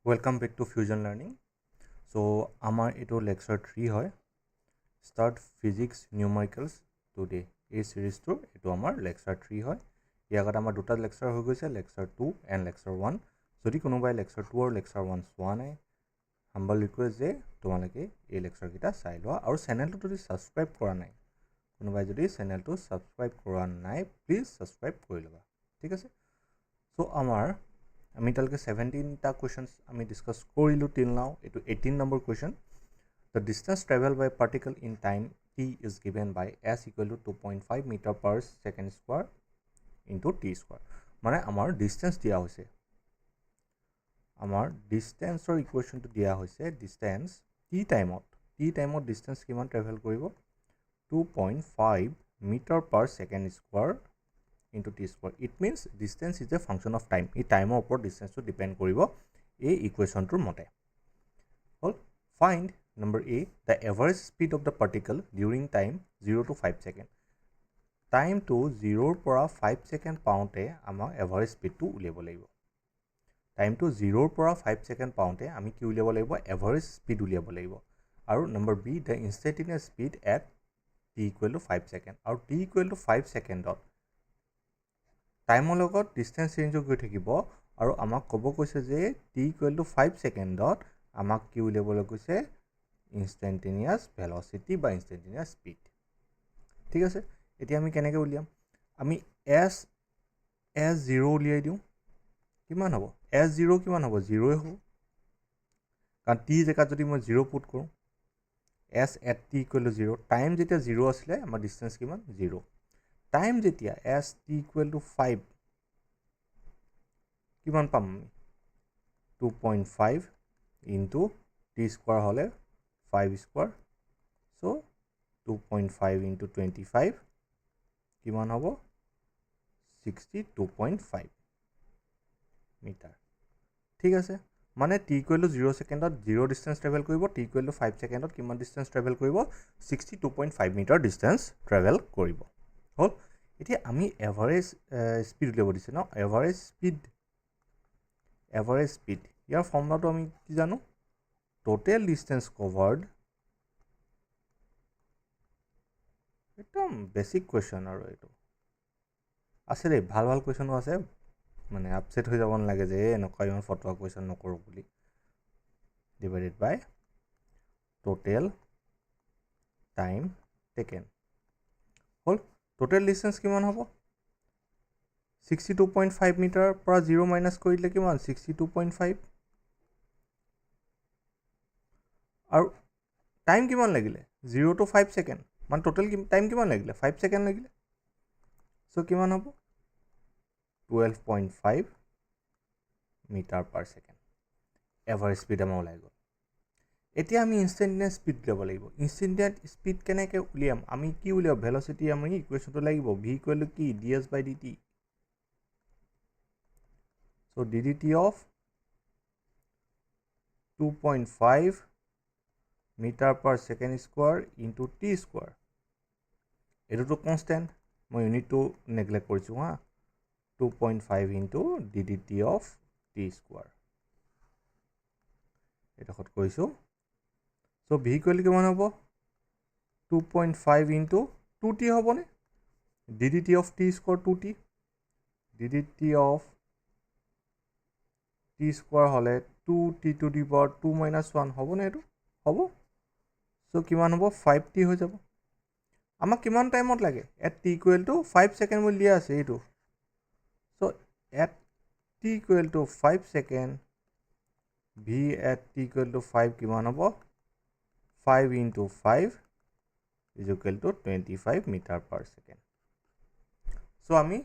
Welcome back to Fusion Learning. So, আমাৰ এইটো lecture 3 হয়. Start Physics Numericals today. এই সিৰিজটো এইটো আমাৰ lecture 3 হয়. ইয়াৰ আগত আমাৰ দুটা lecture হৈ গৈছে, lecture 2 and lecture 1. যদি কোনোবাই lecture 2 আৰু lecture 1 চোৱা নাই, humble request যে তোমালোকে এই lecture কেইটা চাই লোৱা আৰু চেনেলটো যদি subscribe কৰা নাই, কোনোবাই যদি চেনেলটো subscribe কৰা নাই, please subscribe কৰি ল'বা. ঠিক আছে? So, আমাৰ আমি তালকে 17টা questions আমি discuss কৰিলো till now. It 18 number question. The distance traveled by particle in time t is given by s equal to 2.5 meter per second square into t square. মানে আমাৰ distance দিয়া হৈছে. আমাৰ distance or equation to দিয়া হৈছে distance t time distance কিমান travel কৰিব 2.5 meter per second square into t square. It means distance is a function of time. এই টাইমৰ ওপৰত distance to depend কৰিব এই ইকুৱেশ্যনটোৰ মতে হ'ল find number A the average speed of the particle during time 0 to 5 second. Time to 0 পৰা 5 second পাওঁতে আমাৰ average speed to উলিয়াব লাগিব টাইম to 0 পৰা 5 second পাওঁতে আমি কি উলিয়াব লাগিব average speed উলিয়াব লাগিব আৰু number B the instantaneous speed at t equal to 5 second আৰু t equal to 5 secondত টাইমৰ লগত ডিষ্টেন্স চেঞ্জ হৈ থাকিব আৰু আমাক ক'ব কৈছে যে t equal to 5 সেকেন্ডত আমাক কি উলিয়াবলৈ কৈছে ইনষ্টেন্টেনিয়াছ ভেলোচিটি বা ইনষ্টেন্টেনিয়াছ স্পীড ঠিক আছে এতিয়া আমি কেনেকৈ উলিয়াম আমি s0 উলিয়াই দিওঁ কিমান হ'ব s0 কিমান হ'ব 0 হ'ব কাৰণ t জেগাত যদি মই 0 পুট কৰোঁ s at t equal to 0 time যেতিয়া 0 আছিলে আমাৰ ডিষ্টেন্স কিমান 0 টাইম যেতিয়া s t equal to 5 কিমান পাম আমি 2.5 into t square হলে 5 square so 2.5 into 25 কিমান হ'ব 62.5 মিটাৰ ঠিক আছে মানে t equal to 0 সেকেন্ডত 0 distance travel কৰিব t equal to 5 সেকেন্ডত কিমান ডিসটেন্স ট্ৰেভেল কৰিব 62.5 মিটাৰ ডিসটেন্স ট্ৰেভেল কৰিব হ'ল এতিয়া আমি এভাৰেজ স্পীড উলিয়াব দিছে ন এভাৰেজ স্পীড ইয়াৰ ফৰ্মুলাটো আমি কি জানো টোটেল ডিসটেন্স কভাৰ্ড একদম বেসিক কোৱেশ্চন আৰু এইটো আছে দেই ভাল ভাল কোৱেশ্চনো আছে মানে আপসেট হৈ যাব নালাগে যে এনেকুৱা ইমান ফটোৱা কোৱেশ্চন নকৰোঁ বুলি ডিভাইডেড বাই টোটেল টাইম টেকেন হ'ল টোটেল ডিসটেন্স কিমান হ'ব 62.5 মিটাৰ পৰা 0 মাইনাছ কৰি দিলে কিমান 62.5 আৰু টাইম কিমান লাগিলে 0 to 5 সেকেন্ড মানে টোটেল টাইম কিমান লাগিলে 5 সেকেন্ড লাগিলে সো কিমান হ'ব 12.5 metre per second average speed আমাৰ ওলাই গ'ল এতিয়া আমি ইনষ্টেন্টেনিয়াছ স্পীড উলিয়াব লাগিব ইনষ্টেন্টেনিয়াছ স্পীড কেনেকৈ উলিয়াম আমি কি উলিয়াম ভেলোচিটি আমি ইকুৱেশ্যনটো লাগিব v ইকুৱেল টু কি ds by dt so ddt of 2.5 meter per second square into t square এটোটো কনস্ট্যান্ট মই ইউনিটটো নেগলেক্ট কৰিছো হা 2.5 into ddt of t square এটাখত কৈছো so v equal কিমান হ'ব 2.5 into 2t হ'বনে ddt of t square 2t ddt of t square হলে 2t to the power 2 minus 1 হ'বনে এটো হ'ব so কিমান হ'ব 5t হৈ যাব আমাক কিমান টাইমত লাগে at t equal to 5 second বুলি দিয়া আছে এইটো so at t equal to 5 second v at t equal to 5 কিমান হ'ব 5 into 5 is equal to 25 meter per second so আমি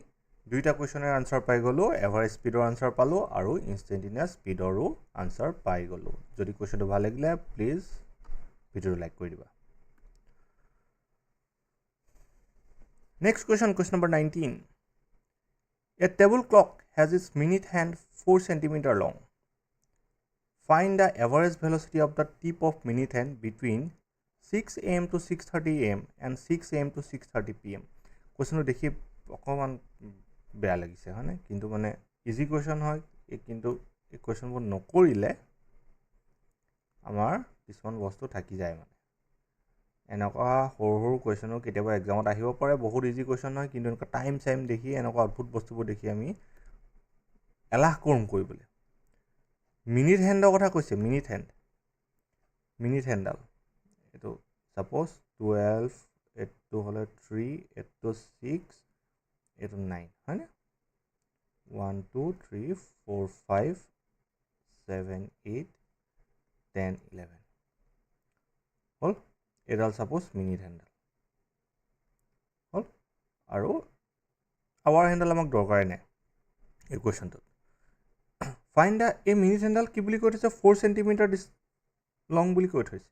দুইটা কোৱেশ্চনৰ আনসাৰ পাই গলো এভাৰেজ স্পীডৰ আনসাৰ পালো আৰু ইনষ্টেন্টেনিয়াছ স্পীডৰো আনসাৰ পাই গলো যদি কোৱেশ্চনটো ভাল লাগিলে প্লিজ ভিডিওটো লাইক কৰি দিবা Next question number 19. A table clock has its minute hand 4 cm long. Find the average velocity of the tip of minute hand between 6 am to 6:30 am and 6 am to 6:30 pm. Question দেখি অকমান বেয়া লাগিছে হয়নে কিন্তু মানে easy question হয় কিন্তু ইকুৱেশ্যনবোৰ নকৰিলে আমাৰ কিছুমান বস্তু থাকি যায় মানে এনেকুৱা সৰু সৰু কুৱেশ্যনো কেতিয়াবা এক্সামত আহিব পাৰে বহুত ইজি কুৱেশ্যন নহয় কিন্তু এনেকুৱা টাইম চাইম দেখি এনেকুৱা অদ্ভুত বস্তুবোৰ দেখি আমি এলাহ কৰোঁ কৰিবলৈ মিনিট হেণ্ডৰ কথা কৈছে মিনিট হেণ্ডডাল এইটো ছাপ'জ 12 এইটো হ'লে 3 এইটো 6 এইটো 9 হয়নে 1 2 3 4 5 7 8 10 11 হ'ল এডাল ছাপ'জ মিনিট হেণ্ডডাল হ'ল আৰু আৱাৰ হেণ্ডডাল আমাক দৰকাৰে নাই এই কুৱেশ্যনটোত ফাইন দ্য এই মিনিট হেণ্ডডাল কি বুলি কৈ থৈছে 4 চেণ্টিমিটাৰ লং বুলি কৈ থৈছে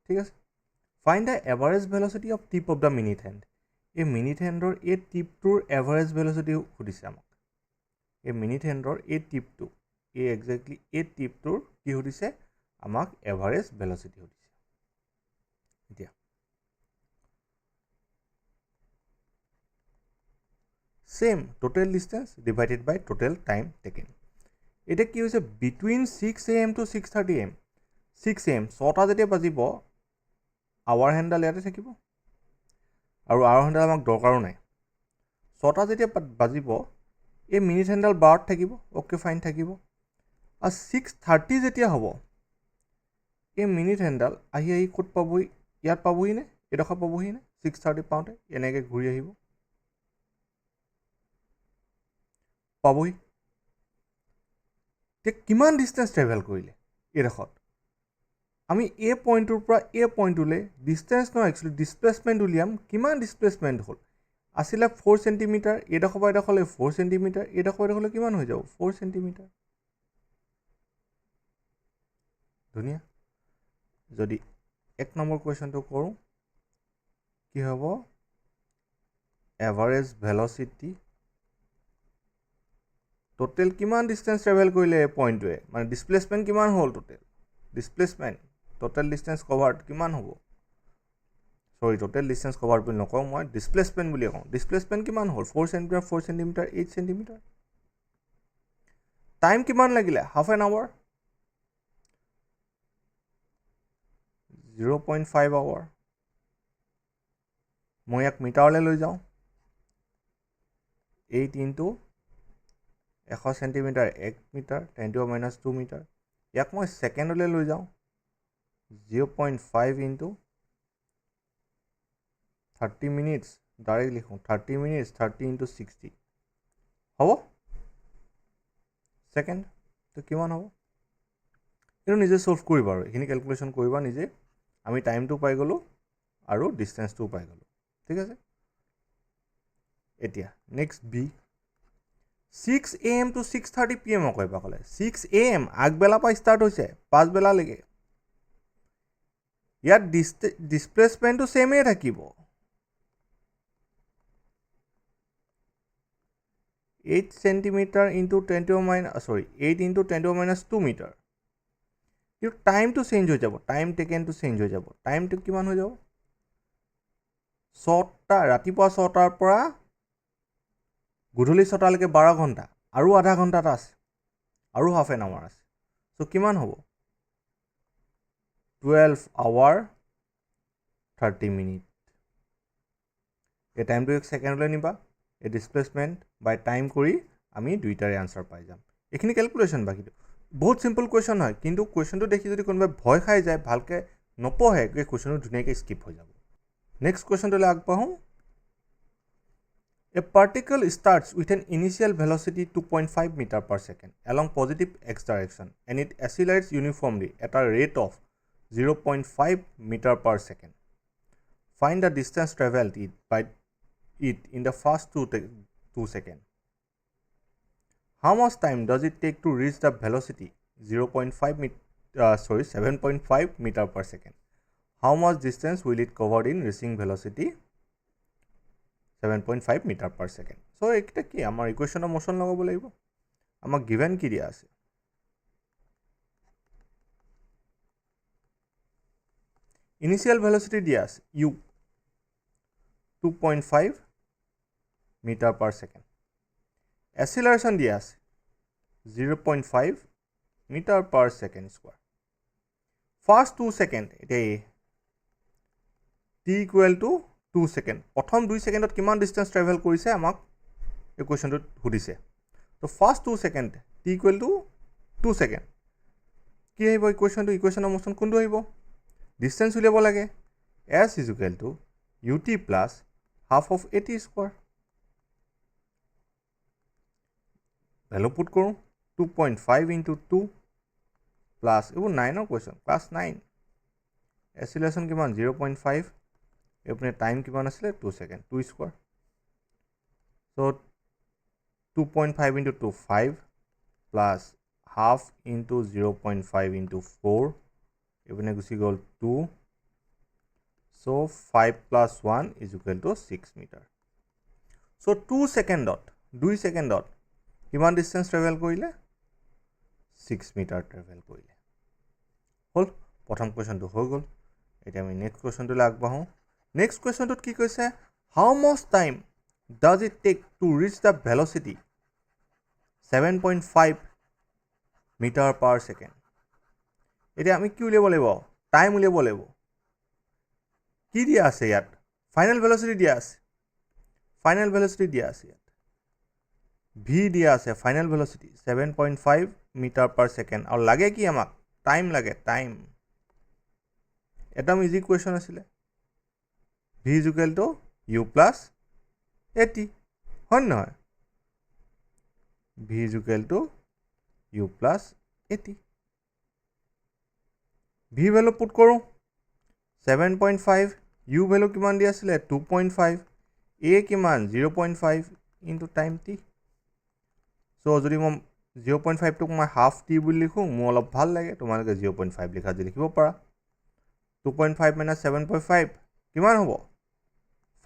ঠিক আছে fine the average velocity of tip of the minute hand এই মিনিট হেণ্ডৰ এই টিপটোৰ এভাৰেজ ভেলচিটি সুধিছে আমাক এই মিনিট হেণ্ডৰ এই টিপটো এই একজেক্টলি এই টিপটোৰ কি সুধিছে আমাক এভাৰেজ ভেলচিটি সুধিছে এতিয়া সেম টোটেল ডিষ্টেঞ্চ ডিভাইডেড বাই টোটেল টাইম টেকেন এতিয়া কি হৈছে between 6 AM to 6:30 AM 6 AM 6টা যেতিয়া বাজিব আৱাৰ হেণ্ডডাল ইয়াতে থাকিব আৰু আৱাৰ হেণ্ডডাল আমাক দৰকাৰো নাই 6টা যেতিয়া বাজিব এই মিনিট হেণ্ডডাল বাৰত থাকিব অ'কে ফাইন থাকিব আৰু 6:30 যেতিয়া হ'ব এই মিনিট হেণ্ডডাল আহি ক'ত পাবহি ইয়াত পাবহি নে এডোখৰ পাবহি নে 6:30 পাওঁতে এনেকৈ ঘূৰি আহিব পাবহি এতিয়া কিমান ডিষ্টেঞ্চ ট্ৰেভেল কৰিলে এইডোখৰত আমি এই পইণ্টটোৰ পৰা এই পইণ্টটোলৈ ডিষ্টেঞ্চ নহয় একচুৱেলি ডিছপ্লেচমেণ্ট উলিয়াম কিমান ডিছপ্লেচমেণ্ট হ'ল আছিলে 4 চেণ্টিমিটাৰ এইডোখৰ পৰা এইডোখৰলৈ 4 চেণ্টিমিটাৰ এইডোখৰলৈ কিমান হৈ যাব 4 চেণ্টিমিটাৰ ধুনীয়া যদি 1 নম্বৰ কুৱেশ্যনটো কৰোঁ কি হ'ব এভাৰেজ ভেলচিটি টোটেল কিমান ডিষ্টেঞ্চ ট্ৰেভেল কৰিলে এই পইণ্টটোৱে মানে ডিছপ্লেচমেণ্ট কিমান হ'ল total displacement total distance covered কিমান হ'ব সৰি টোটেল ডিষ্টেঞ্চ কভাৰ্ড বুলি নকওঁ মই ডিছপ্লেচমেণ্ট বুলি কওঁ ডিছপ্লেচমেণ্ট কিমান হ'ল 4 চেণ্টিমিটাৰ 8 চেণ্টিমিটাৰ টাইম কিমান লাগিলে হাফ এন আৱাৰ 0.5 আৱাৰ মই ইয়াক মিটাৰলৈ লৈ যাওঁ 8 into 100 চেণ্টিমিটাৰ 1 মিটাৰ 10⁻² মিটাৰ ইয়াক মই ছেকেণ্ডলৈ লৈ যাওঁ 0.5 into 30 মিনিটছ ডাইৰেক্ট লিখোঁ 30 মিনিটছ 30 into 60 হ'ব ছেকেণ্ড তো কিমান হ'ব এইটো নিজে ছল্ভ কৰিবা আৰু এইখিনি কেলকুলেশ্যন কৰিবা নিজে আমি টাইমটো পাই গ'লোঁ আৰু ডিষ্টেঞ্চটোও পাই গ'লোঁ ঠিক আছে এতিয়া next B 6 AM to 6:30 PM কয়বা ক'লে 6 AM আগবেলা পৰা ষ্টাৰ্ট হৈছে পাছবেলালৈকে ইয়াত ডিছপ্লেচমেণ্টটো ছেমেই থাকিব 8 চেণ্টিমিটাৰ ইনটু 8 into 10⁻² মিটাৰ কিন্তু টাইমটো চেঞ্জ হৈ যাব টাইম টেকেনটো চেঞ্জ হৈ যাব টাইমটো কিমান হৈ যাব 6টা ৰাতিপুৱা 6টাৰ পৰা গধূলি 6টালৈকে 12 ঘণ্টা আৰু আধা ঘণ্টা এটা আছে আৰু হাফ এন আৱাৰ আছে চ' কিমান হ'ব 12 আৱাৰ 30 মিনিট এই টাইমটো এক ছেকেণ্ডলৈ নিবা এই ডিছপ্লেচমেণ্ট বাই টাইম কৰি আমি দুইটাৰে আনচাৰ পাই যাম এইখিনি কেলকুলেশ্যন বাকীটো বহুত চিম্পল কুৱেশ্যন হয় কিন্তু কুৱেশ্যনটো দেখি যদি কোনোবাই ভয় খাই যায় ভালকৈ নপঢ়ে এই কুৱেশ্যনটো ধুনীয়াকৈ স্কিপ হৈ যাব নেক্সট কুৱেশ্যনটোলৈ আগবাঢ়োঁ A particle starts with an initial velocity 2.5 meter per second along positive x direction and it accelerates uniformly at a rate of 0.5 meter per second. Find the distance traveled by it in the first 2 seconds. How much time does it take to reach the velocity 7.5 meter per second? How much distance will it cover in reaching velocity 7.5 metre per second so' এইকেইটা কি আমাৰ ইকুৱেশ্যনৰ motion লগাব লাগিব আমাক given কি দিয়া আছে initial velocity দিয়া আছে ইউ 2.5 মিটাৰ পাৰ ছেকেণ্ড এচিলাৰেশ্যন দিয়া আছে 0.5 meter per second square. First 2 second, it t equal to 2 second. প্ৰথম 2 সেকেন্ডত কিমান ডিসটেন্স ট্ৰেভেল কৰিছে আমাক এই কোৱেশ্চনটোত সুধিছে তো first 2 second t equal to 2 second কি আহিব ইকুৱেশ্যনটো ইকুৱেশ্যনৰ মোচন কোনটো আহিব ডিসটেন্স উলিয়াব লাগে s is equal to ut plus half of at square value put কৰোঁ 2.5 into 2 plus এইবোৰ 9 কুৱেশ্যন ক্লাছ 9 এক্সিলাৰেশ্যন কিমান 0.5 এপিনে টাইম কিমান আছিলে 2 second 2 square so 2.5 into 2 5 plus half into 0.5 into 4 এপিনে গুছি গ'ল 2 so 5 plus 1 is equal to 6 meter so 2 secondot 2 secondot কিমান ডিসটেন্স ট্ৰেভেল কৰিলে 6 মিটাৰ ট্ৰেভেল কৰিলে হল প্ৰথম কোৱেশ্চনটো হৈ গ'ল এতিয়া আমি নেক্সট কোৱেশ্চনটোলৈ আগবাঢ়ো নেক্সট কোৱেশ্চনটোত কি কৈছে হাউ মাচ time does it take to reach the velocity 7.5 meter per second এতিয়া আমি কি উলিয়াব লাগিব টাইম উলিয়াব লাগিব কি দিয়া আছে ইয়াত ফাইনাল ভেলোচিটি দিয়া আছে ইয়াত v দিয়া আছে final velocity 7.5 metre per second আৰু লাগে কি আমাক টাইম লাগে টাইম একদম ইজি কোৱেশ্চন আছিল v is equal to u plus at হয় নহয় v is equal to u plus at v value put কৰোঁ 7.5 u ভ্যালু কিমান দিয়া আছিল 2.5 a কিমান 0.5 into time t so যদি মই 0.5 টুক মই হাফ t বুলি লিখোঁ মোৰ অলপ ভাল লাগে তোমালোকে 0.5 লিখা যদি লিখিব পাৰা 2.5 minus 7.5 কিমান হ'ব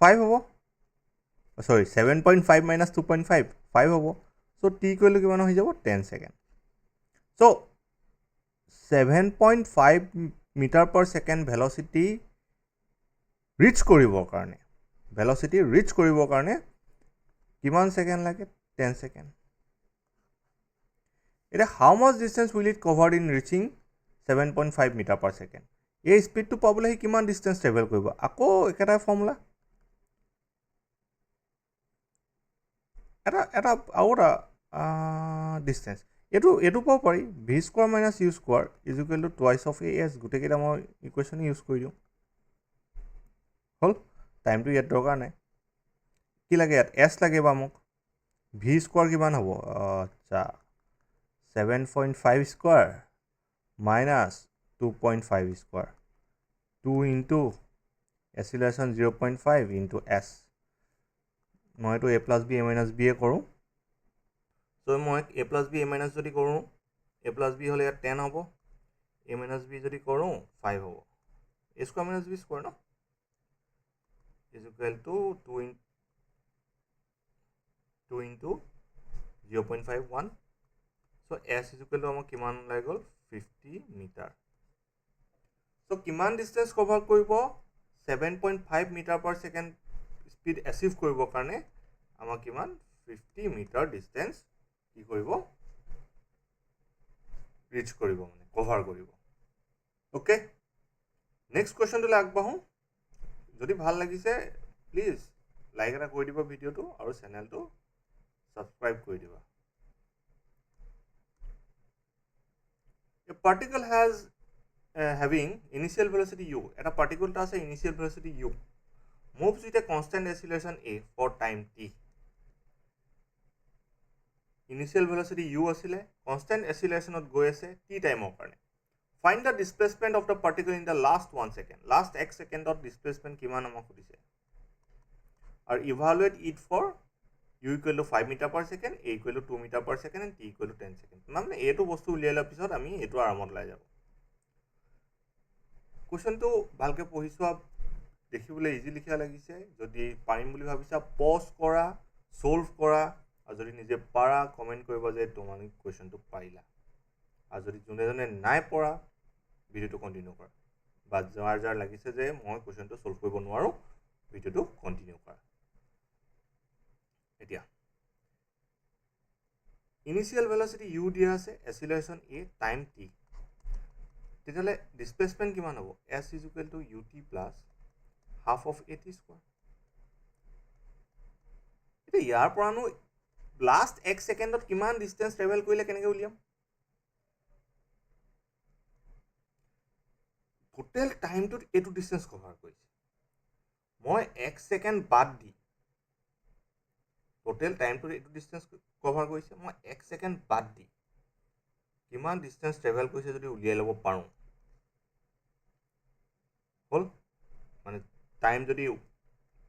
5 হ'ব sorry 7.5 minus 2.5 5 হ'ব so t ইকুৱেল টু কিমান হৈ যাব 10 second so 7.5 metre per second velocity reach কৰিবৰ কাৰণে কিমান সেকেন্ড লাগে 10 সেকেন্ড এটা how much distance will it covered in reaching 7.5 meter per second এই স্পিডটো পাবলৈ কিমান ডিসটেন্স ট্ৰেভেল কৰিব আকৌ একেটা ফৰ্মুলা এটা আউটা ডিসটেন্স এটো পাব পাৰি v square minus u square is equal to twice of as গুটে কেইটা মই ইকুৱেশ্যন ইউজ কৰি দিওঁ হল টাইমটো ইয়াত দৰকাৰ নাই কি লাগে ইয়াত s লাগে বা মোক v স্কয়াৰ কিমান হ'ব আচ্ছা 7.5 square minus 2.5 square 2 into acceleration 0.5 into s মই তো a plus b a minus b কৰোঁ so মই a plus b a minus যদি কৰোঁ a plus b হলে 10 হ'ব a minus b যদি কৰোঁ 5 হ'ব a square minus b square no is equal to 2 into 0.51 so s is equal to আমাক কিমান লাগি গ'ল 50 মিটাৰ so কিমান ডিসটেন্স কভাৰ কৰিব 7.5 metre per second speed achieve কৰিবৰ কাৰণে আমাক কিমান 50 মিটাৰ ডিসটেন্স কি কৰিব ৰিচ কৰিব মানে কভাৰ কৰিব ওকে নেক্সট কোৱেশ্চনটোলৈ আগবাঢ়ো যদি ভাল লাগিছে প্লিজ লাইক এটা কৰি দিবা ভিডিওটো আৰু চেনেলটো সাবস্ক্ৰাইব কৰি দিবা A particle has having initial velocity u. Eta particle ta ase initial velocity u. Moves with a constant acceleration a for time t. Initial velocity u asile constant acceleration ot goi ase t time or karone. Find the displacement of the particle in the last 1 second. Last x second of displacement kiman amak khudise. Or evaluate it for u equal to 5 meter per second, a equal to 2 meter per second and t equal to 10 second. মানে এটো বস্তু উলিয়ালা পিছত আমি এটো আৰামত লাই যাব কোৱেশ্চনটো ভালকে পঢ়িছোৱা দেখিবলৈ ইজি লিখা লাগিছে যদি পাৰিম বুলি ভাবিছা পজ কৰা সলভ কৰা আৰু যদি নিজে পাৰা কমেন্ট কৰিবা যে তুমি কোৱেশ্চনটো পাৰিলা আৰু যদি জনে নাই পঢ়া ভিডিওটো কন্টিনিউ কৰা বা যাৰ লাগিছে যে মই কোৱেশ্চনটো সলভ কৰিব নোৱাৰো ভিডিওটো কন্টিনিউ কৰা এতিয়া ইনিশিয়াল ভেলোসিটি u দিয়া আছে এসিলেৰেশন a টাইম t তেতিয়াহ'লে ডিসপ্লেসমেন্ট কিমান হ'ব s = ut plus half of at square এতিয়া ইয়াৰ পৰানো লাষ্ট 1 সেকেন্ডত কিমান ডিসটেন্স ট্ৰেভেল কৰিলে কেনেকৈ উলিয়াম টোটেল টাইমটোত এইটো ডিসটেন্স কভাৰ কৰিছে মই 1 সেকেন্ড বাদ দি টোটেল টাইমটোত এইটো ডিসটেন্স কভাৰ কৰিছে মই 1 সেকেন্ড বাদ দি কিমান ডিসটেন্স ট্ৰেভেল কৰিছে যদি উলিয়াই ল'ব পাৰোঁ হল মানে টাইম যদি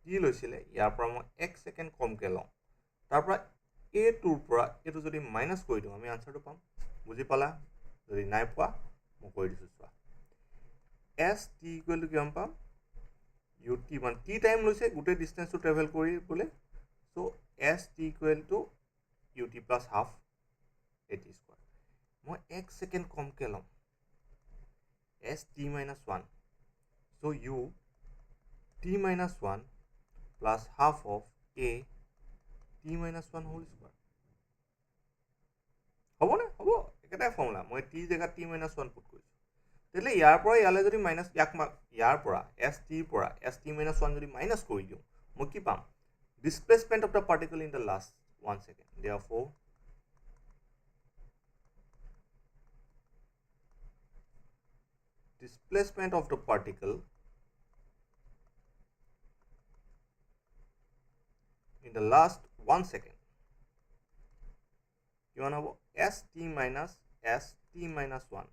কি লৈছিলে ইয়াৰ পৰা মই 1 সেকেন্ড কমকৈ লওঁ তাৰ পৰা a2ৰ পৰা এইটো যদি মাইনাস কৰি দিওঁ আমি আনসাৰটো পাম বুজি পালা যদি নাই পোৱা মই কৈ দিছোঁ চোৱা s t = কিমান পাম ut মানে t টাইম লৈছে গোটেই ডিসটেন্সটো ট্ৰেভেল কৰিবলৈ so s t = ut plus half at square মই 1 সেকেন্ড কমকৈ লম s t minus 1 so u t minus 1 plus half of a t minus 1 whole square হ'ব না হ'ব একেটাই ফৰ্মুলা মই t জেগাত t minus 1 পুট কৰিছোঁ তেলে ইয়াৰ পৰা ইয়ালে যদি মাইনাস ইয়াৰ পৰা s t পৰা s t minus 1 যদি মাইনাস কৰি দিওঁ মই কি পাম displacement of the particle in the last 1 second therefore displacement of the particle in the last 1 second কিমান হ'ব s t minus 1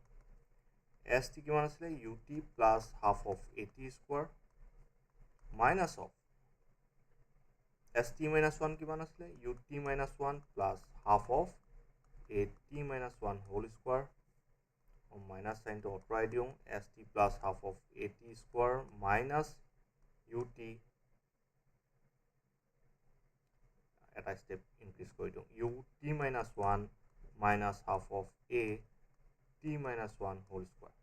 s t কিমান আছিলে ut plus half of at square minus of s t minus 1 কিমান আছিলে ut minus 1 plus half of at minus 1 whole square minus sign to আঁতৰাই দিওঁ s t plus half of at square minus ut এটা step increase কৰি দিওঁ ut minus 1 minus half of a t minus 1 whole square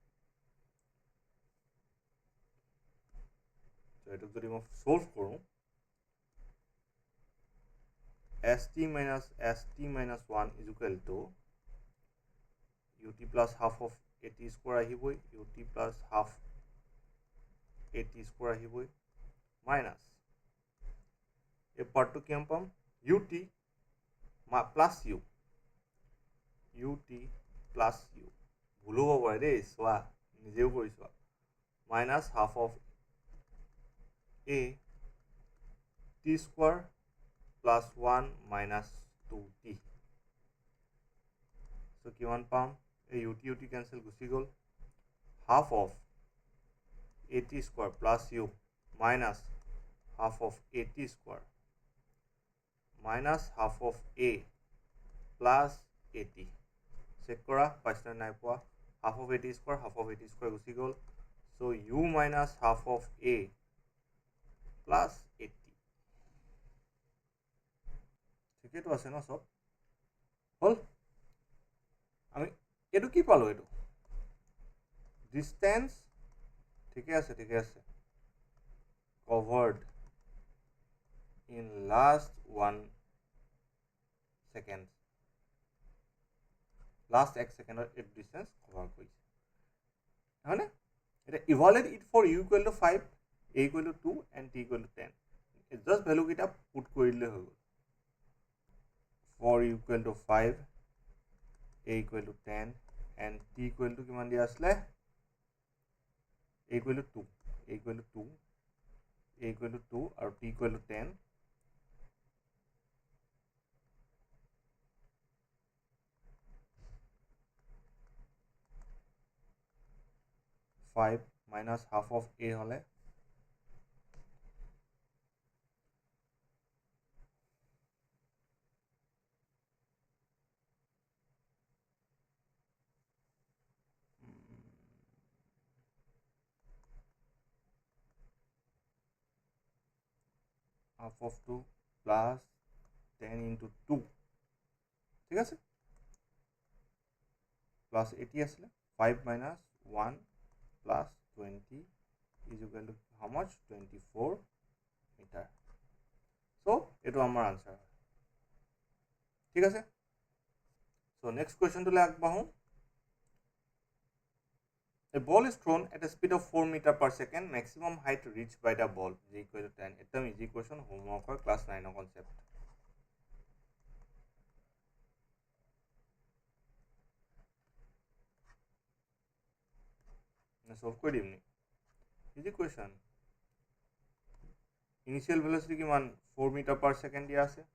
so এটুক যদি মই solve কৰোঁ st minus 1 is equal to ut plus half of at square আহিবই ut plus half at square আহিবই minus এই পাৰ্টটো কিমান পাম ut plus u ut plus u ভুল হ'ব পাৰে দেই চোৱা নিজেও কৰি চোৱা minus half of a t square plus 1 minus 2t so কিমান পাম এই ut cancel গুচি গ'ল half of at square plus u minus half of at square minus half of a plus at check কৰা পাইছনে নাই পোৱা half of at square গুচি গ'ল so u minus half of a plus at ঠিকেইতো আছে ন সব হল আমি এইটো কি পালো এইটো ডিসটেন্স ঠিকে আছে covered in last 1 second last 1 second it distance cover কৰিছে হয়নে এটা evaluate it for u equal to 5 a equal to 2 and t equal to 10 it just value কেইটা পুট কৰি দিলে হৈ গ'ল for u equal to 5 a equal to 10 and t equal to কিমান দিয়া আছিলে a equal to 2 আৰু t equal to 10 5 minus half of a হলে half of 2 plus 10 into 2 ঠিক আছে plus 80 আসলে 5 minus 1 plus 20 is equal to how much 24 meter so এটো আমার আনসার ঠিক আছে So next question to agbahu. A ball is thrown at a speed of 4 meter per second. Maximum height reached by the ball is equal to 10. It's an easy question. Homework or class 9 concept. Solve koi dimni. Easy question. Initial velocity kiman 4 meter per second dia ase.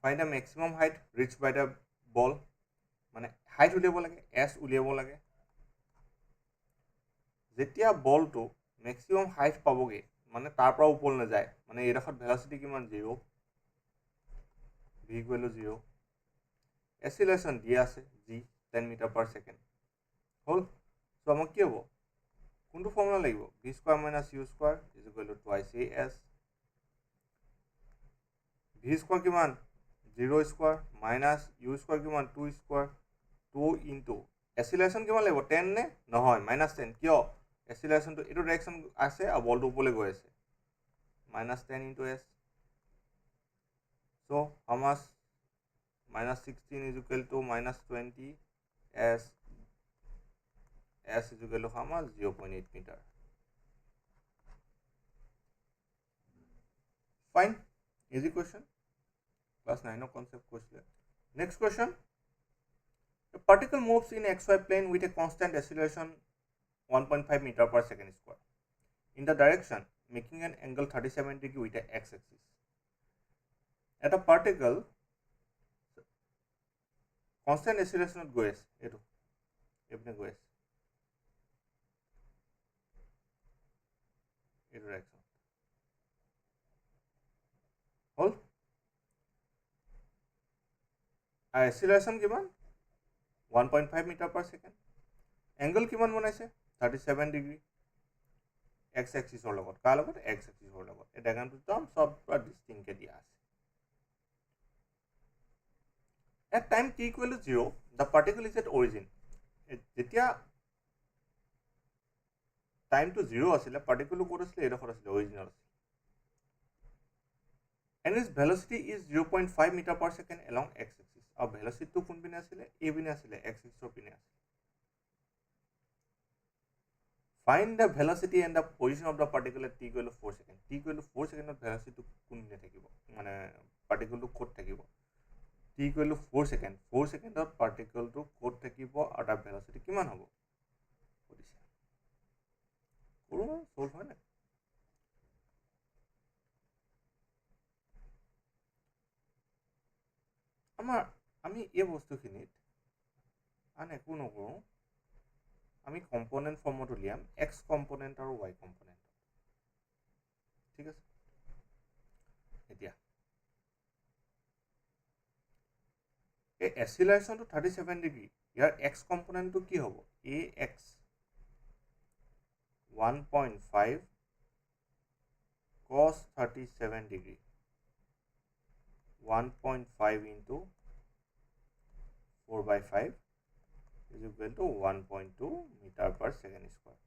Find the maximum height reached by the ball. Mane height uliabo lage, s uliabo lage. Jetia ball to maximum height paboge, mane tar pora upor na jay. Mane ei rakhot velocity kiman 0. V equal to 0. Acceleration dia ase g 10 meter per second. Hol. So amak ki hobo? Kuntu formula lagibo? V square minus u square is equal to twice as. V square kiman 0 square minus u square kiman 2 square 2 into acceleration kiman lagibo 10 ne nohoy minus 10 kyo acceleration to eto direction ase a ball to upole goi ase minus 10 into s. So how much? Minus 16 is equal to minus 20 as s is equal to how much? 0.8 meter. Fine. Easy question. Class 9 concept question. Next question. A particle moves in xy plane with a constant acceleration 1.5 meter per second square in the direction making an angle 37 degree with a x-axis. At a particle constant acceleration goes eto epne goes eto direction hol acceleration kiman 1.5 meter per second angle kiman banaise 37 degree x axis or logot ka logot x axis or logot eta kan term sob pura distinct ke dia ase. At time t equal to 0 the particle is at origin. Jetia time to 0 asile particle ko asile era khor asile original asile and its velocity is 0.5 meter per second along x axis. Our velocity to kun bine asile a bine asile x axis or bine asile. Find the velocity and the position of the particle at t equal to 4 seconds. T equal to 4 seconds of velocity to kun bine thakibo mane particle to kot thakibo. T equal to 4 seconds. 4 seconds of particle to kot thakibo at a velocity kiman hobo? Koro solve hoy na. Amar আমি এই বস্তুখিনিত আন একো নকৰো আমি component ফৰ্মত উলিয়াম x component আৰু y component ঠিক আছে এতিয়া এই acceleration to 37 degree year x component to কি হ'ব ax 1.5 cos 37 degree 1.5 into 4 by 5 is equal to 1.2 meter per second square.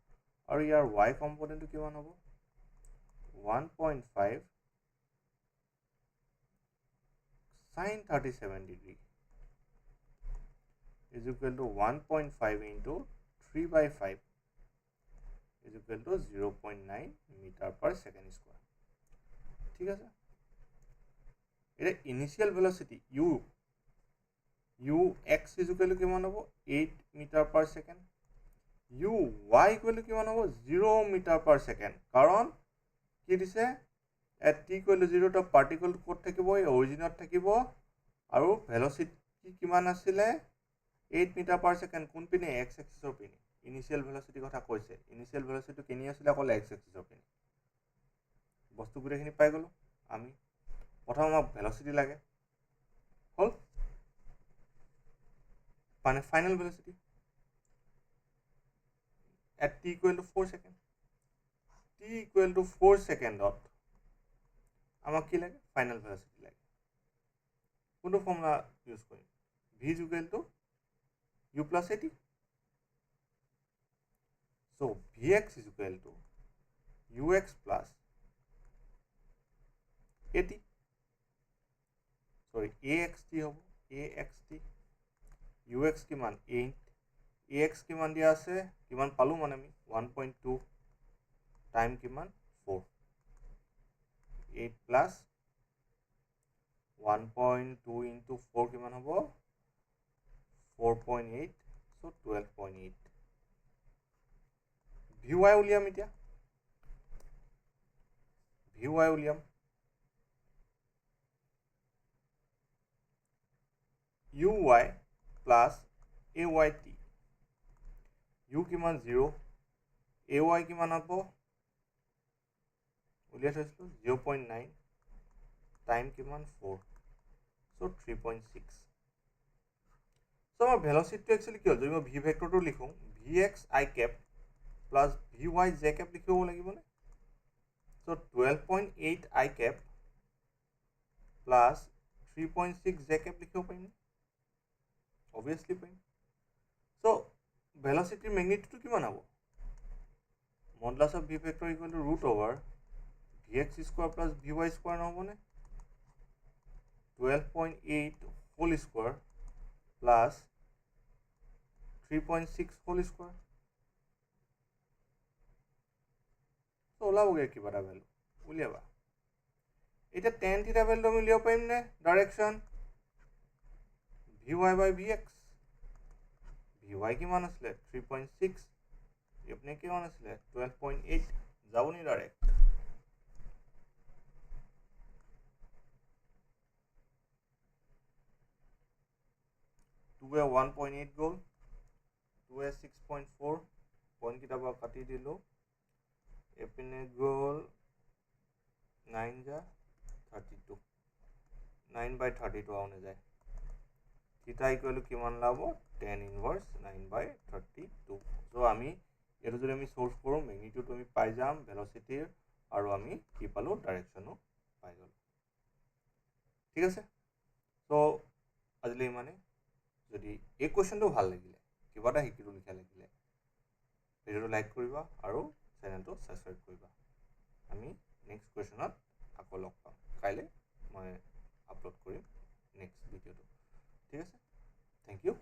और यार y component की मान होगा 1.5 sin 37 degree is equal to 1.5 into 3 by 5 is equal to 0.9 meter per second square. ठीक है sir এটা initial velocity u x is equal to কিমান হ'ব 8 metre per second u y equal to কিমান হ'ব 0 metre per second কাৰণ কি দিছে at t equal to 0 টা পাৰ্টিকল ক'ত থাকিব এই অৰিজিনত থাকিব আৰু ভেলোসিটি কিমান আছিলে 8 মিটাৰ পাৰ সেকেন্ড কোন পিনে x এক্সিছৰ পিনে ইনিশিয়াল ভেলোসিটি কথা কৈছে ইনিশিয়াল ভেলোসিটি কিনি আছিলে অকল x এক্সিছৰ পিনে বস্তু গুটেখিনি পাই গলো আমি প্ৰথম আমাক ভেলোসিটি লাগে হল মানে final velocity at t equal to 4 seconds t equal to 4 secondত আমাক কি লাগে ফাইনাল ভেলোসিটি লাগে কোনটো ফৰ্মুলা ইউজ কৰিম v is equal to u plus at so vx is equal to ux plus at sorry ax কি হ'ব AXT UX কিমান 8 AX কিমান দিয়া আছে কিমান পালো মানে আমি 1.2 টাইম কিমান 4 8 প্লাস 1.2 into 4 কিমান হ'ব 4.8 so 12.8 VY উলিয়াম এতিয়া VY উলিয়াম UY plus AYT U কিমান 0 AY কিমান হ'ব উলিয়াই থৈছিলোঁ 0.9 টাইম কিমান 4 so 3.6 so আমাৰ ভেলচিটিটো একচুৱেলি কি হ'ল যদি মই ভি ভেক্টৰটো লিখোঁ VX I cap plus VY J cap লিখিব লাগিবনে so 12.8 I cap plus 3.6 J cap লিখিব পাৰিম obviously পাৰিম so velocity magnitude কিমান হ'ব modulus of V vector equal to root over Vx square plus Vy square নহ'বনে 12.8 whole square plus 3.6 whole square so ওলাবগে কিবা এটা value উলিয়াবা এটা tan theta ভ্যালু আমি উলিয়াব পাৰিম নে direction Vy by Vx Vy কিমান আছিলে 3.6 এপনে কিমান আছিলে 12.8 যাবনি ডাইৰেক্ট 2 1.8 গ'ল 2 6.4 পইণ্ট কিটা বা কাটি দিলো এপিনে গ'ল 9 যা 32 9 by 32 আউনে যায় থিটা ইকুয়াল টু কিমান লাভ tan ইনভার্স 9 by 32 সো আমি এটো যদি আমি সলভ কৰো ম্যাগনিটিউড আমি পাই যাম ভেলোসিটিৰ আৰু আমি কি পালো ডাইৰেকশনো পাই গলো ঠিক আছে সো আজিলৈ মানে যদি এই কোৱেশ্চনটো ভাল লাগিলে কিবা এটা শিকিলো লিখা লাগিলে ভিডিওটো লাইক কৰিবা আৰু চেনেলটো সাবস্ক্ৰাইব কৰিবা আমি নেক্সট কোৱেশ্চনত আকৌ লগ পাম কাইলৈ মই আপলোড কৰিম নেক্সট ভিডিওটো ঠিক আছে থ্যাংক ইউ